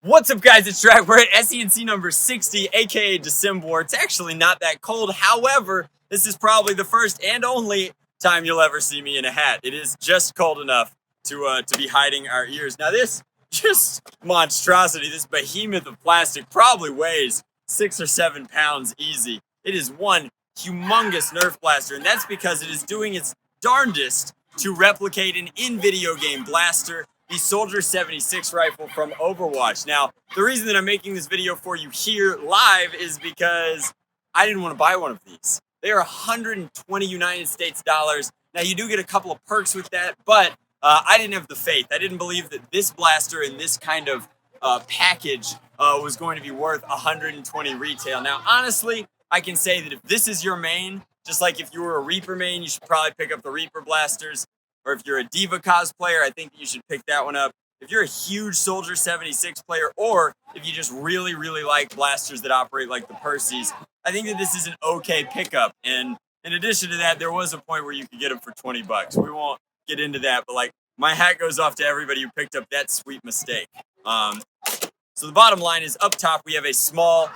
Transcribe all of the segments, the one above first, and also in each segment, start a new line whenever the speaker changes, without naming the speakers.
What's up, guys? It's Drac. We're at SENC number 60, aka December. It's actually not that cold. However, this is probably the first and only time you'll ever see me in a hat. It is just cold enough to be hiding our ears. Now, this just monstrosity, this behemoth of plastic, probably weighs 6 or 7 pounds easy. It is one humongous Nerf blaster, and that's because it is doing its darndest to replicate an in-video game blaster, the Soldier 76 rifle from Overwatch. Now, the reason that I'm making this video for you here live is because I didn't want to buy one of these. They are 120 United States dollars. Now, you do get a couple of perks with that, but I didn't have the faith. I didn't believe that this blaster in this kind of package was going to be worth 120 retail. Now, honestly, I can say that if this is your main, just like if you were a Reaper main, you should probably pick up the Reaper blasters. Or if you're a Diva cosplayer, I think that you should pick that one up. If you're a huge Soldier 76 player, or if you just really, really like blasters that operate like the Perseus, I think that this is an okay pickup. And in addition to that, there was a point where you could get them for 20 bucks. We won't get into that, but like, my hat goes off to everybody who picked up that sweet mistake. So the bottom line is, up top, we have a small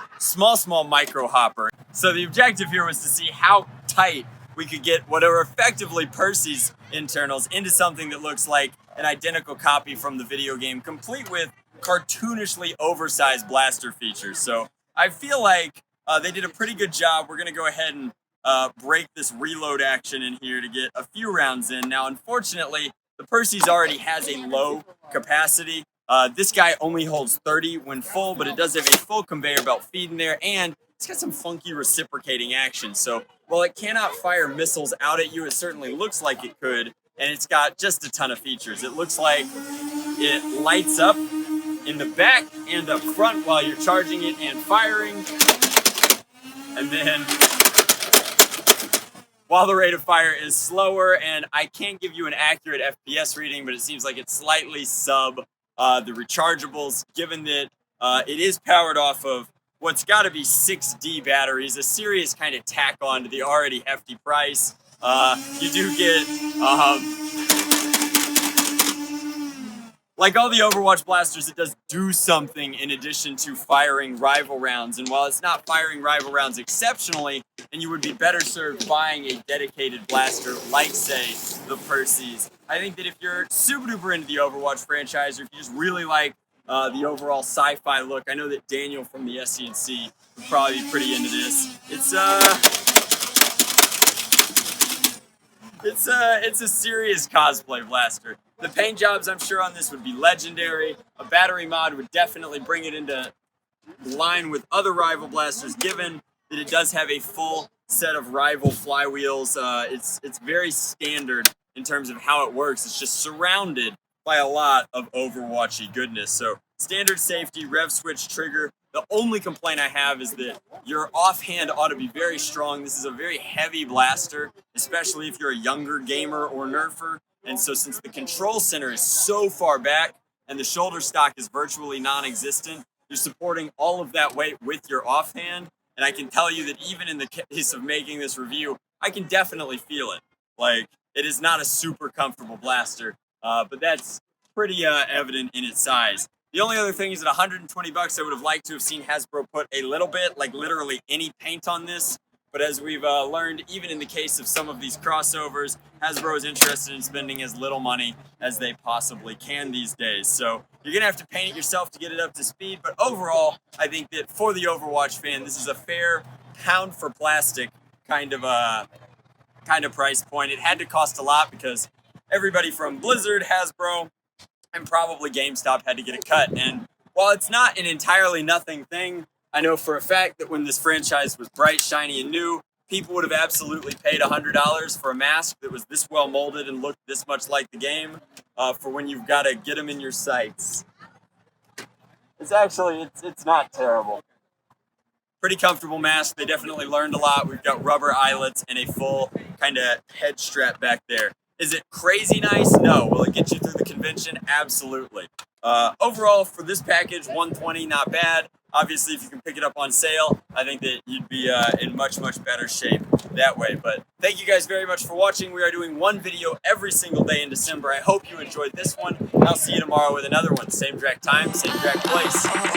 micro hopper. So the objective here was to see how tight we could get what are effectively Percy's internals into something that looks like an identical copy from the video game, complete with cartoonishly oversized blaster features. So I feel like they did a pretty good job. We're going to go ahead and break this reload action in here to get a few rounds in. Now, unfortunately, the Percy's already has a low capacity. This guy only holds 30 when full, but it does have a full conveyor belt feed in there, and it's got some funky reciprocating action. So while it cannot fire missiles out at you, it certainly looks like it could, and it's got just a ton of features. It looks like it lights up in the back and up front while you're charging it and firing, and then while the rate of fire is slower, and I can't give you an accurate FPS reading, but it seems like it's slightly sub the rechargeables, given that it is powered off of what's got to be 6D batteries, a serious kind of tack on to the already hefty price. You do get, like all the Overwatch blasters, it does do something in addition to firing rival rounds. And while it's not firing rival rounds exceptionally, and you would be better served buying a dedicated blaster like, say, the Perseus, I think that if you're super duper into the Overwatch franchise, or if you just really like the overall sci-fi look, I know that Daniel from the SENC would probably be pretty into this. It's a serious cosplay blaster. The paint jobs, I'm sure, on this would be legendary. A battery mod would definitely bring it into line with other rival blasters, given that it does have a full set of rival flywheels. It's very standard in terms of how it works. It's just surrounded by a lot of Overwatchy goodness. So standard safety, rev switch, trigger. The only complaint I have is that your offhand ought to be very strong. This is a very heavy blaster, especially if you're a younger gamer or nerfer. And so since the control center is so far back and the shoulder stock is virtually non-existent, you're supporting all of that weight with your offhand. And I can tell you that even in the case of making this review, I can definitely feel it. Like, it is not a super comfortable blaster. But that's pretty evident in its size. The only other thing is that 120 bucks, I would have liked to have seen Hasbro put a little bit, like literally any paint on this. But as we've learned, even in the case of some of these crossovers, Hasbro is interested in spending as little money as they possibly can these days. So you're going to have to paint it yourself to get it up to speed. But overall, I think that for the Overwatch fan, this is a fair pound for plastic kind of price point. It had to cost a lot because everybody from Blizzard, Hasbro, and probably GameStop had to get a cut. And while it's not an entirely nothing thing, I know for a fact that when this franchise was bright, shiny, and new, people would have absolutely paid $100 for a mask that was this well molded and looked this much like the game for when you've got to get them in your sights. It's not terrible. Pretty comfortable mask. They definitely learned a lot. We've got rubber eyelets and a full kind of head strap back there. Is it crazy nice? No. Will it get you through the convention? Absolutely. Overall, for this package, $120, not bad. Obviously, if you can pick it up on sale, I think that you'd be in much better shape that way. But thank you guys very much for watching. We are doing one video every single day in December. I hope you enjoyed this one. I'll see you tomorrow with another one. Same Drac time, same Drac place.